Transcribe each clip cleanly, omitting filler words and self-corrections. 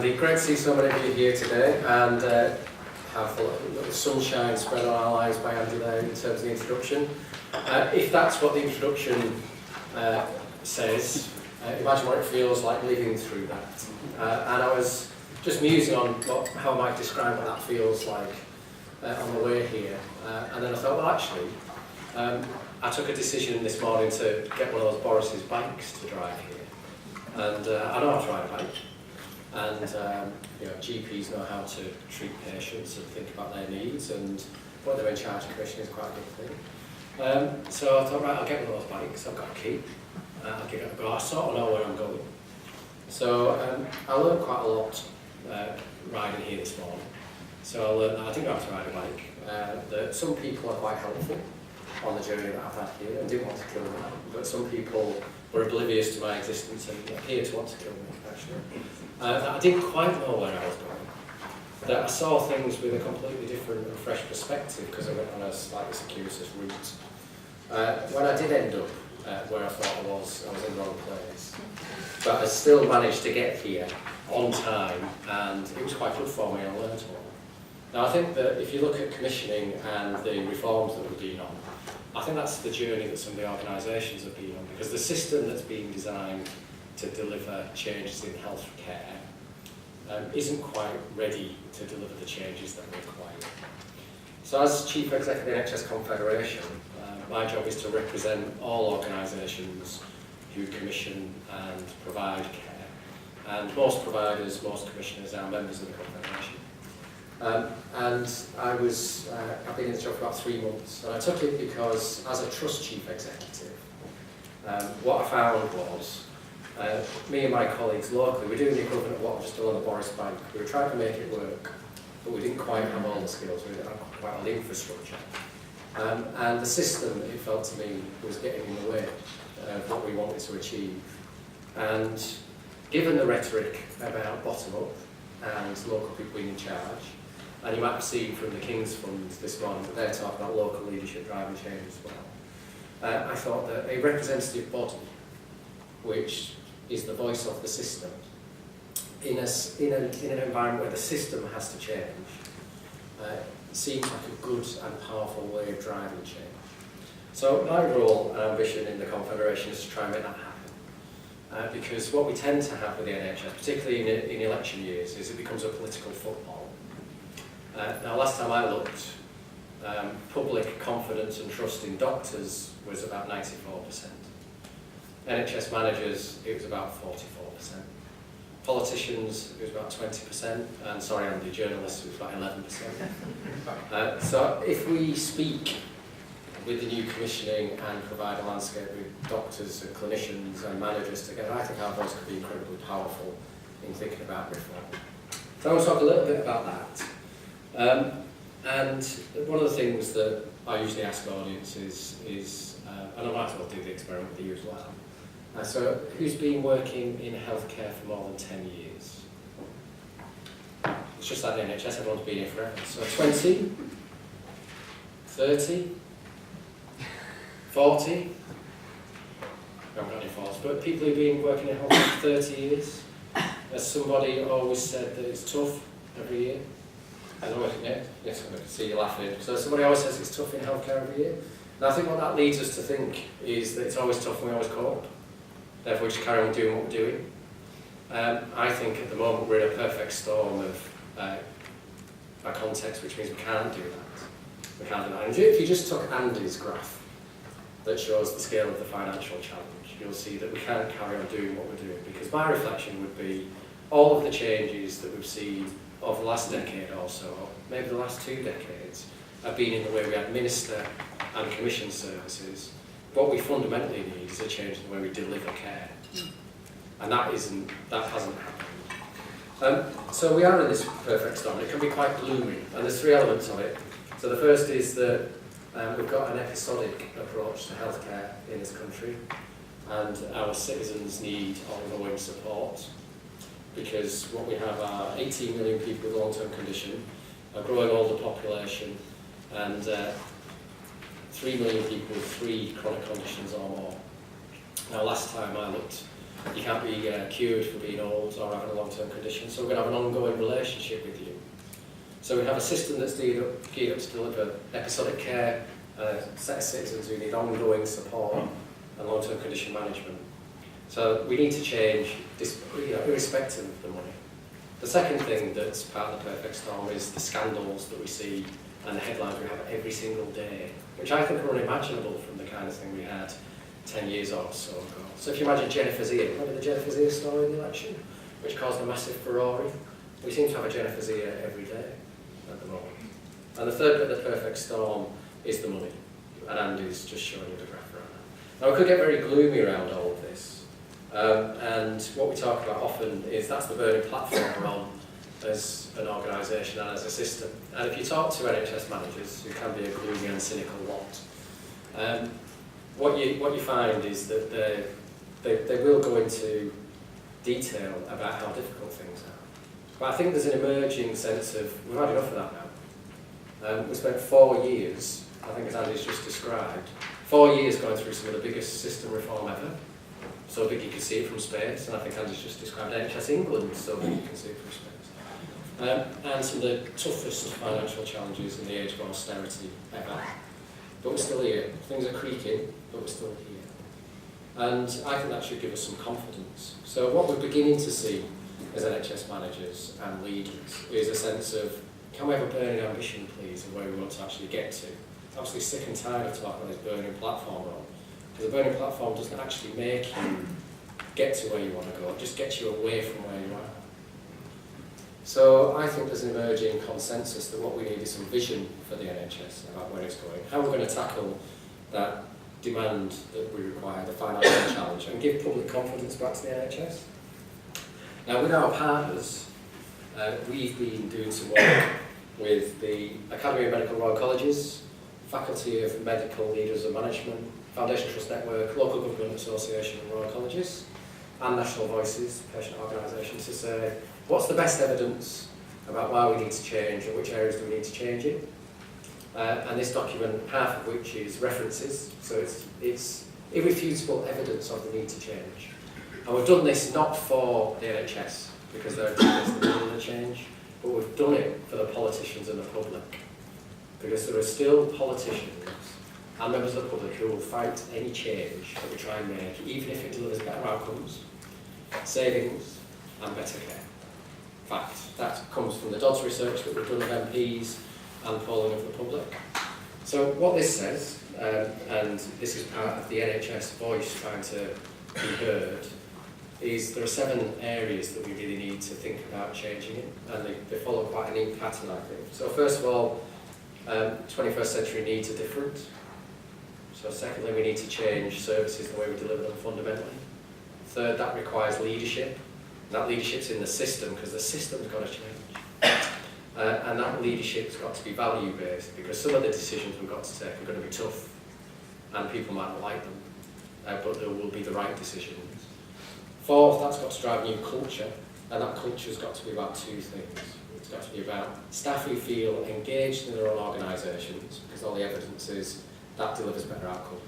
everybody. Great to see so many of you here today and have the sunshine spread on our lives by Andy there in terms of the introduction. If that's what the introduction says, imagine what it feels like living through that. And I was just musing on how I might describe what that feels like on the way here. And then I thought, well actually, I took a decision this morning to get one of those Boris's bikes to drive here. And I know how to ride a bike. And GPs know how to treat patients and think about their needs, and what they're in charge of commission is quite a good thing. So I thought, right, I'll get one of those bikes. I've got a key. I'll give it a go. I sort of know where I'm going. So I learned quite a lot riding here this morning. So I learned that I didn't know how to ride a bike. That some people are quite helpful on the journey that I've had here and didn't want to kill me. But some people were oblivious to my existence and appeared to want to kill me, actually. That I didn't quite know where I was going. That I saw things with a completely different and fresh perspective because I went on a slightly circuitous route. When I did end up where I thought I was in the wrong place. But I still managed to get here on time, and it was quite good for me. I learned more. Now I think that if you look at commissioning and the reforms that we've been on, I think that's the journey that some of the organisations have been on, because the system that's being designed to deliver changes in healthcare isn't quite ready to deliver the changes that we require. So as Chief Executive of the NHS Confederation, my job is to represent all organisations who commission and provide care. And most providers, most commissioners are members of the Confederation. And I've been in this job for about 3 months, and I took it because as a Trust Chief Executive, what I found was me and my colleagues locally, we're doing the equivalent of what I've just done on the Boris Bank. We were trying to make it work, but we didn't quite have all the skills, we didn't have quite all the infrastructure. And the system, it felt to me, was getting in the way of what we wanted to achieve. And given the rhetoric about bottom-up and local people being in charge, and you might have seen from the King's Fund this morning that they're talking about local leadership driving change as well. I thought that a representative body, which is the voice of the system, in an environment where the system has to change, seems like a good and powerful way of driving change. So my role and ambition in the Confederation is to try and make that happen. Because what we tend to have with the NHS, particularly in election years, is it becomes a political football. Now last time I looked, public confidence and trust in doctors was about 94%. NHS managers, it was about 44%. Politicians, it was about 20%, and sorry Andy, journalists, it was about 11%. So if we speak with the new commissioning and provide a landscape with doctors and clinicians and managers together, I think our voice could be incredibly powerful in thinking about reform. So I want to talk a little bit about that. And one of the things that I usually ask audiences is, and I might as well do the experiment with you as well. So who's been working in healthcare for more than 10 years? It's just like the NHS, everyone's been here forever. So 20, 30, 40, I haven't got any faults, but people who've been working in healthcare for 30 years, as somebody always said that it's tough every year. As always, yeah, yes, I can see you laughing. So somebody always says it's tough in healthcare every year. And I think what that leads us to think is that it's always tough and we always cope. Therefore, we just carry on doing what we're doing. I think at the moment we're in a perfect storm of a context which means we can't do that. We can't do that. And if you just took Andy's graph that shows the scale of the financial challenge, you'll see that we can't carry on doing what we're doing, because my reflection would be all of the changes that we've seen over the last decade or so, maybe the last 2 decades, have been in the way we administer and commission services. What we fundamentally need is a change in the way we deliver care. And that hasn't happened. So we are in this perfect storm. It can be quite gloomy, and there's 3 elements of it. So the first is that we've got an episodic approach to healthcare in this country, and our citizens need ongoing support, because what we have are 18 million people with long-term condition, a growing older population, and 3 million people with 3 chronic conditions or more. Now last time I looked, You can't be cured for being old or having a long-term condition, so we're going to have an ongoing relationship with you. So we have a system that's geared up to deliver episodic care, a set of citizens who need ongoing support and long-term condition management. So we need to change, this, irrespective of the money. The second thing that's part of the perfect storm is the scandals that we see and the headlines we have every single day, which I think are unimaginable from the kind of thing we had 10 years or so ago. So if you imagine Jennifer's ear, remember the Jennifer's ear story in the election, which caused a massive furore? We seem to have a Jennifer's ear every day at the moment. And the third bit of the perfect storm is the money. And Andy's just showing you the graph around that. Now we could get very gloomy around all of this. And what we talk about often is that's the burning platform we're on as an organisation and as a system. And if you talk to NHS managers, who can be a gloomy and cynical lot, what you find is that they will go into detail about how difficult things are. But I think there's an emerging sense of, we've had enough of that now. We spent 4 years, I think as Andy's just described, 4 years going through some of the biggest system reform ever. So big you can see it from space, and I think Andy's just described NHS England, so big you can see it from space. And some of the toughest financial challenges in the age of austerity ever. But we're still here. Things are creaking, but we're still here. And I think that should give us some confidence. So what we're beginning to see as NHS managers and leaders is a sense of, can we have a burning ambition, please, of where we want to actually get to? Absolutely sick and tired of talking about this burning platform role. Because the burning platform doesn't actually make you get to where you want to go, it just gets you away from where you are. So I think there's an emerging consensus that what we need is some vision for the NHS about where it's going, how we're going to tackle that demand that we require, the financial challenge, and give public confidence back to the NHS. Now with our partners, we've been doing some work with the Academy of Medical Royal Colleges, Faculty of Medical Leaders and Management, Foundation Trust Network, Local Government Association and Royal Colleges, and National Voices, patient organisations, to say, what's the best evidence about why we need to change and which areas do we need to change in? And this document, half of which is references, so it's irrefutable evidence of the need to change. And we've done this not for the NHS, because they're the need to change, but we've done it for the politicians and the public. Because there are still politicians and members of the public who will fight any change that we try and make, even if it delivers better outcomes, savings, and better care. Fact, that comes from the Dodds research that we've done of MPs and polling of the public. So what this says, and this is part of the NHS voice trying to be heard, is there are 7 areas that we really need to think about changing in, and they follow quite a neat pattern, I think. So first of all, 21st century needs are different. So secondly, we need to change services the way we deliver them fundamentally. Third, that requires leadership. And that leadership's in the system, because the system's got to change. And that leadership's got to be value-based, because some of the decisions we've got to take are going to be tough, and people might not like them, but there will be the right decisions. Fourth, that's got to drive new culture, and that culture's got to be about 2 things. It's got to be about staff who feel engaged in their own organisations, because all the evidence is that delivers better outcomes.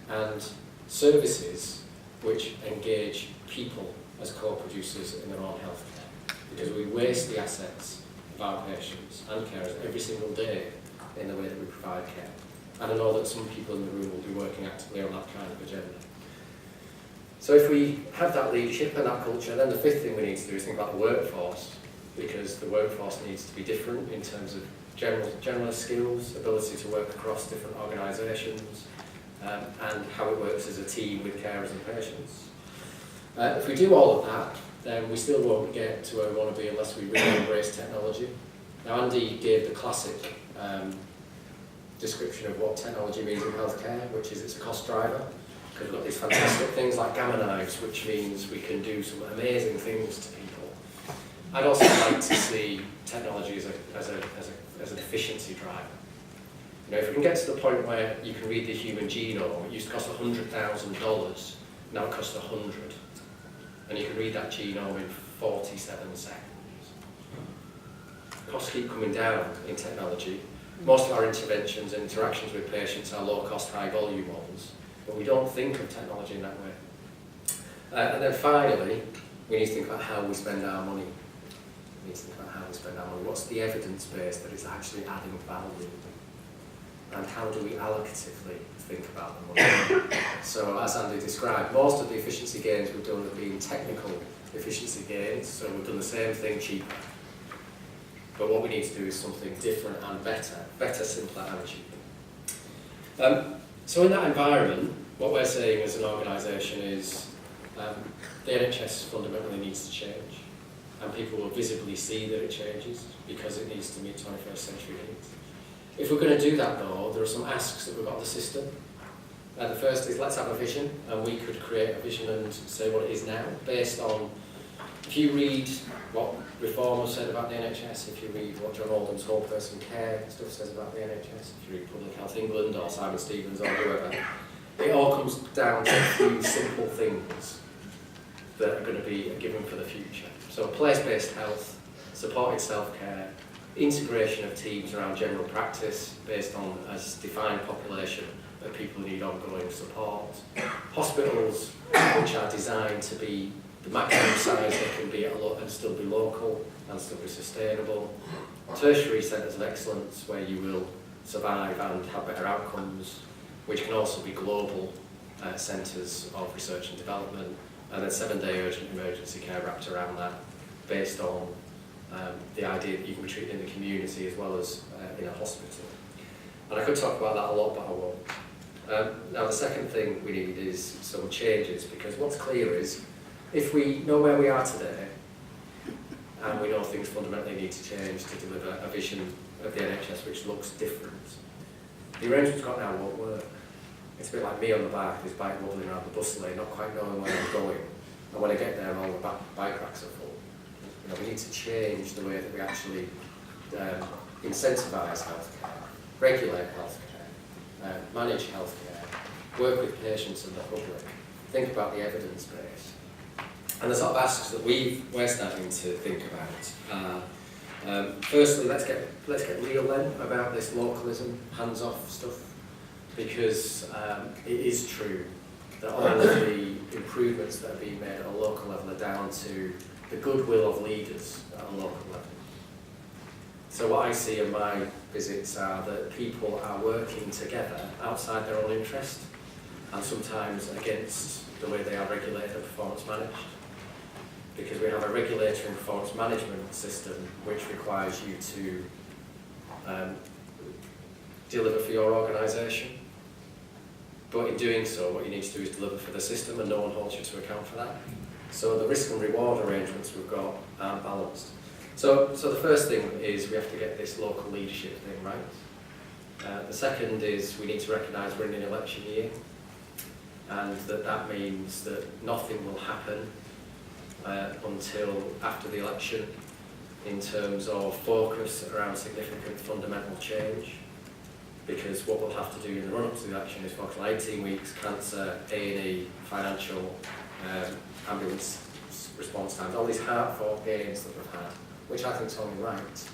And services which engage people as co-producers in their own healthcare, because we waste the assets of our patients and carers every single day in the way that we provide care. And I know that some people in the room will be working actively on that kind of agenda. So if we have that leadership and that culture, then the 5th thing we need to do is think about the workforce, because the workforce needs to be different in terms of generalist skills, ability to work across different organisations, and how it works as a team with carers and patients. If we do all of that, then we still won't get to where we want to be unless we really embrace technology. Now Andy gave the classic description of what technology means in healthcare, which is it's a cost driver. Because we've got these fantastic things like gamma knives, which means we can do some amazing things to people. I'd also like to see technology as an efficiency driver. You know, if we can get to the point where you can read the human genome, it used to cost $100,000, now it costs $100. And you can read that genome in 47 seconds. Costs keep coming down in technology. Most of our interventions and interactions with patients are low-cost, high-volume ones, but we don't think of technology in that way. And then finally, we need to think about how we spend our money. We need to think about how we spend our money. What's the evidence base that it's actually adding value? And how do we allocatively think about the money? So as Andy described, most of the efficiency gains we've done have been technical efficiency gains, so we've done the same thing cheaper. But what we need to do is something different and better, simpler and cheaper. So in that environment, what we're saying as an organisation is the NHS fundamentally needs to change, and people will visibly see that it changes because it needs to meet 21st century needs. If we're going to do that though, there are some asks that we've got of the system. The first is let's have a vision, and we could create a vision and say what it is now, based on, if you read what Reform has said about the NHS, if you read what John Oldham's Whole Person Care stuff says about the NHS, if you read Public Health England or Simon Stevens or whoever, it all comes down to a few simple things that are going to be a given for the future. So place-based health, supported self-care, integration of teams around general practice based on a defined population of people who need ongoing support, hospitals which are designed to be the maximum size they can be and still be local and still be sustainable, tertiary centres of excellence where you will survive and have better outcomes, which can also be global centres of research and development, and then 7-day urgent emergency care wrapped around that, based on the idea that you can be treated in the community as well as in a hospital. And I could talk about that a lot, but I won't. Now the second thing we need is some changes, because what's clear is, if we know where we are today, and we know things fundamentally need to change to deliver a vision of the NHS which looks different, the arrangements we've got now won't work. It's a bit like me on the bike, this bike wobbling around the bus lane, not quite knowing where I'm going, and when I get there all the bike racks are full. You know, we need to change the way that we actually incentivise healthcare, regulate healthcare, manage healthcare, work with patients and the public, think about the evidence base. And the sort of asks that we're starting to think about. Firstly, let's get real then about this localism, hands-off stuff, because it is true that all of the improvements that are being made at a local level are down to the goodwill of leaders at a local level. So what I see in my visits are that people are working together outside their own interest, and sometimes against the way they are regulated and performance managed. Because we have a regulatory and performance management system which requires you to deliver for your organisation. But in doing so, what you need to do is deliver for the system, and no one holds you to account for that. So the risk and reward arrangements we've got aren't balanced. So the first thing is we have to get this local leadership thing right. The second is we need to recognise we're in an election year, and that means that nothing will happen until after the election in terms of focus around significant fundamental change, because what we'll have to do in the run-up to the election is focus on 18 weeks, cancer, A&E, financial, ambulance response times, all these hard-fought gains that we've had, which I think is only right.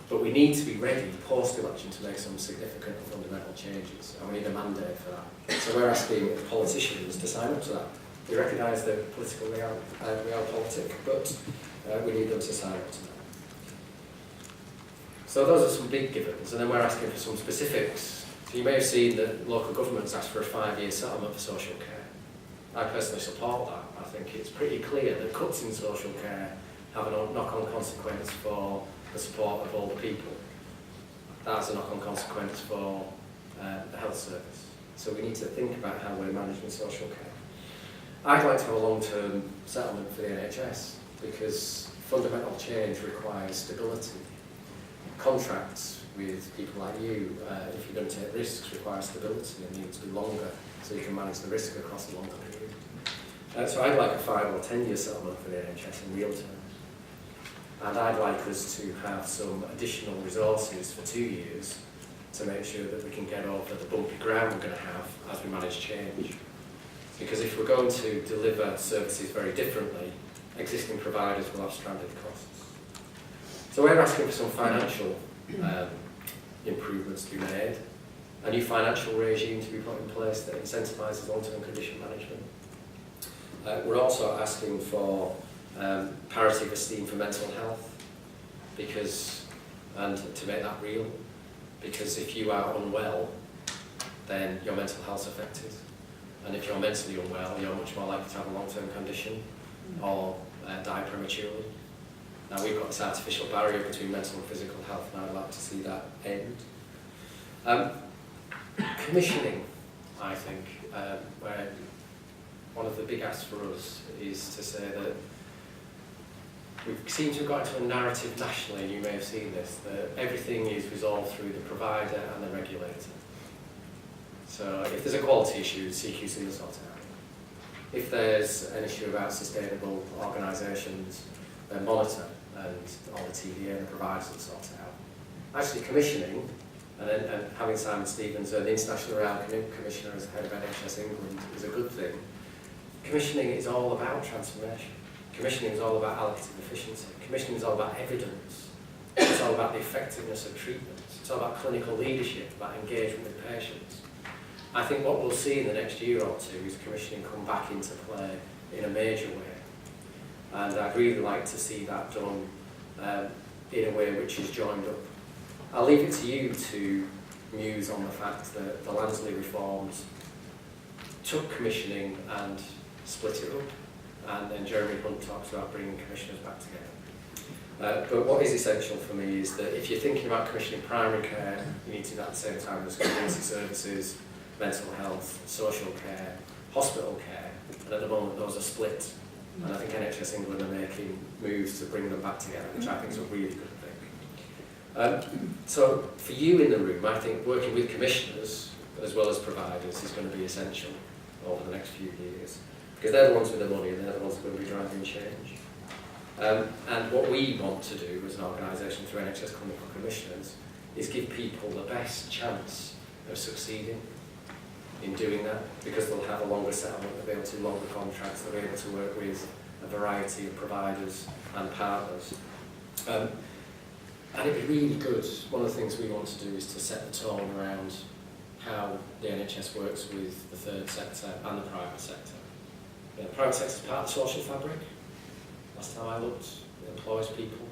But we need to be ready post-election to make some significant and fundamental changes, and we need a mandate for that. So we're asking politicians to sign up to that. We recognise the political realpolitik, but we need them to sign up to that. So those are some big givens, and then we're asking for some specifics. So you may have seen that local governments asked for a 5-year settlement for social care. I personally support that. I think it's pretty clear that cuts in social care have a knock-on consequence for the support of older people. That's a knock-on consequence for the health service. So we need to think about how we're managing social care. I'd like to have a long-term settlement for the NHS, because fundamental change requires stability. Contracts with people like you, if you're going to take risks, require stability and need to be longer, so you can manage the risk across a longer period. So I'd like a 5 or 10-year settlement for the NHS in real terms. And I'd like us to have some additional resources for 2 years to make sure that we can get over the bumpy ground we're going to have as we manage change. Because if we're going to deliver services very differently, existing providers will have stranded costs. So we're asking for some financial improvements to be made, a new financial regime to be put in place that incentivises long-term condition management, We're also asking for parity of esteem for mental health, and to make that real, because if you are unwell, then your mental health's affected. And if you're mentally unwell, you're much more likely to have a long-term condition or die prematurely. Now, we've got this artificial barrier between mental and physical health, and I'd like to see that end. Commissioning, I think, where one of the big asks for us is to say that we seem to have got into a narrative nationally, and you may have seen this, that everything is resolved through the provider and the regulator. So if there's a quality issue, CQC will sort it out. If there's an issue about sustainable organisations, then monitor, and all the TVA and the providers will sort it out. Actually, commissioning, and having Simon Stevens, an international renowned commissioner as head of NHS England, is a good thing. Commissioning is all about transformation. Commissioning is all about allocative efficiency. Commissioning is all about evidence. It's all about the effectiveness of treatment. It's all about clinical leadership, about engagement with patients. I think what we'll see in the next year or two is commissioning come back into play in a major way. And I'd really like to see that done in a way which is joined up. I'll leave it to you to muse on the fact that the Lansley reforms took commissioning and split it up, and then Jeremy Hunt talks about bringing commissioners back together. But what is essential for me is that if you're thinking about commissioning primary care, you need to do that at the same time as community services, mental health, social care, hospital care, and at the moment those are split. And I think NHS England are making moves to bring them back together, which I think is a really good thing. So for you in the room, I think working with commissioners as well as providers is going to be essential over the next few years, because they're the ones with the money and they're the ones who are going to be driving change. And what we want to do as an organisation through NHS Clinical Commissioners is give people the best chance of succeeding in doing that, because they'll have a longer settlement, they'll be able to longer contracts, they'll be able to work with a variety of providers and partners. And it'd be really good, one of the things we want to do is to set the tone around how the NHS works with the third sector and the private sector. You know, the private sector is part of the social fabric. Last time I looked, it employs people,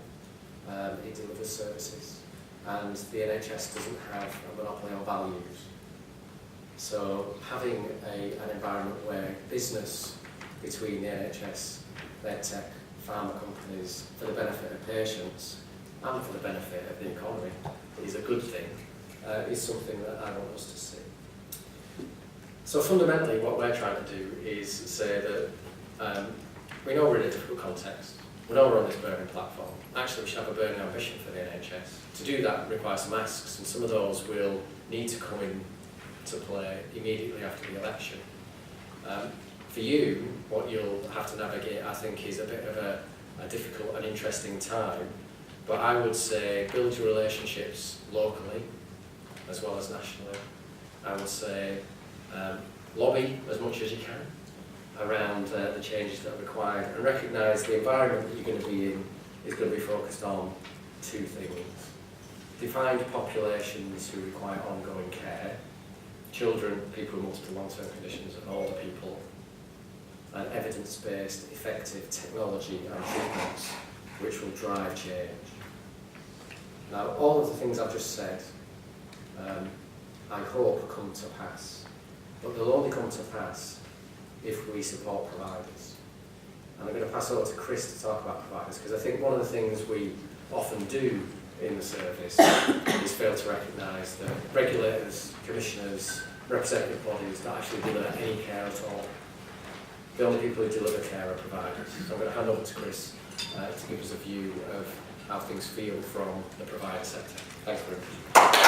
it delivers services, and the NHS doesn't have a monopoly on values. So having an environment where business between the NHS, medtech, pharma companies, for the benefit of patients and for the benefit of the economy is a good thing, is something that I want us to see. So fundamentally what we're trying to do is say that we know we're in a difficult context, we know we're on this burning platform. Actually we should have a burning ambition for the NHS. To do that requires some asks, and some of those will need to come in to play immediately after the election. For you, what you'll have to navigate, I think, is a bit of a difficult and interesting time, but I would say build your relationships locally as well as nationally. I would say lobby as much as you can around the changes that are required, and recognise the environment that you're going to be in is going to be focused on two things. Defined populations who require ongoing care, children, people with multiple long-term conditions, and older people, and evidence-based, effective technology and treatments which will drive change. Now, all of the things I've just said, I hope come to pass, but they'll only come to pass if we support providers. And I'm going to pass over to Chris to talk about providers, because I think one of the things we often do in the service is fail to recognise that regulators, commissioners, representative bodies don't actually deliver any care at all. The only people who deliver care are providers. So I'm going to hand over to Chris to give us a view of how things feel from the provider sector. Thanks very much.